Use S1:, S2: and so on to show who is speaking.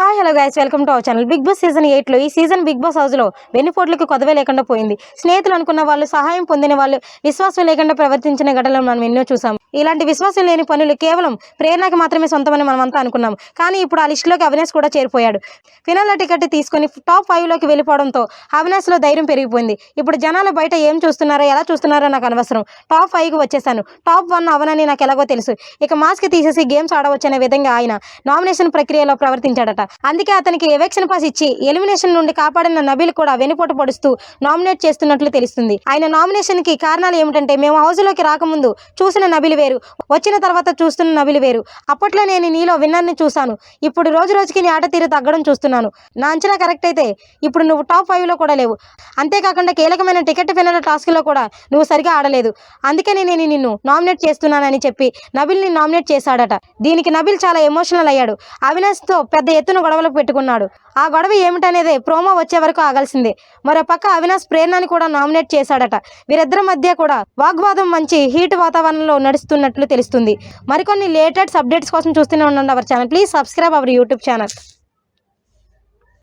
S1: Hi hello guys, welcome to our channel. Bigg Boss season 8లో ఈ season big boss హౌస్లో వెన్నుపోట్లకు కొదవే లేకుండా పోయింది. స్నేహితులు అనుకున్న వాళ్ళు, సహాయం పొందిన వాళ్ళు విశ్వాసం లేకుండా ప్రవర్తించిన ఘటనలు మనం ఎన్నో చూసాం. ఇలాంటి విశ్వాసం లేని పనులు కేవలం ప్రేరణకి మాత్రమే సొంతమని మనమంతా అనుకున్నాం. కానీ ఇప్పుడు ఆ లిస్టులోకి అవినాష్ కూడా చేరిపోయాడు. ఫినాల టికెట్ తీసుకుని టాప్ 5లోకి వెళ్ళిపోవడంతో అవినాష్లో ధైర్యం పెరిగిపోయింది. ఇప్పుడు జనాలు బయట ఏం చూస్తున్నారో, ఎలా చూస్తున్నారో నాకు అనవసరం. టాప్ 5కి వచ్చేసాను. టాప్ 1 అవనని నాకు ఎలాగో తెలుసు. ఇక మాస్క్ తీసేసి గేమ్స్ ఆడవచ్చనే విధంగా ఆయన నామినేషన్ ప్రక్రియలో ప్రవర్తించాడట. అందుకే అతనికి ఎవిక్షన్ పాస్ ఇచ్చి ఎలిమినేషన్ నుండి కాపాడిన నబీల్ కూడా వెనుపోటు పడుస్తూ నామినేట్ చేస్తున్నట్లు తెలుస్తుంది. ఆయన నామినేషన్ కి కారణాలు ఏమిటంటే, మేము హౌస్ లోకి రాకముందు చూసిన నబీల్ వేరు, వచ్చిన తర్వాత చూస్తున్న నబీల్ వేరు. అప్పట్లో నేను నీలో విన్నర్ని చూశాను. ఇప్పుడు రోజు రోజుకి నీ ఆట తీరు తగ్గడం చూస్తున్నాను. నా అంచనా కరెక్ట్ అయితే ఇప్పుడు నువ్వు టాప్ 5లో కూడా లేవు. అంతేకాకుండా కీలకమైన టికెట్ ఫినాల టాస్క్ లో కూడా నువ్వు సరిగా ఆడలేదు. అందుకని నేను నిన్ను నామినేట్ చేస్తున్నానని చెప్పి నబీల్ని నామినేట్ చేశాడట. దీనికి నబీల్ చాలా ఎమోషనల్ అయ్యాడు. అవినాష్ తో పెద్ద ఎత్తున గొడవలు పెట్టుకున్నాడు. ఆ గొడవ ఏమిటనేదే ప్రోమో వచ్చే వరకు ఆగాల్సిందే. మరో పక్క అవినాష్ ప్రేరణని కూడా నామినేట్ చేశాడట. వీరిద్దరి మధ్య కూడా వాగ్వాదం మంచి హీట్ వాతావరణంలో నడుస్తున్నట్లు తెలుస్తుంది. మరికొన్ని లేటెస్ట్ అప్డేట్స్ కోసం చూస్తూనే ఉండండి our channel. Please subscribe our YouTube channel.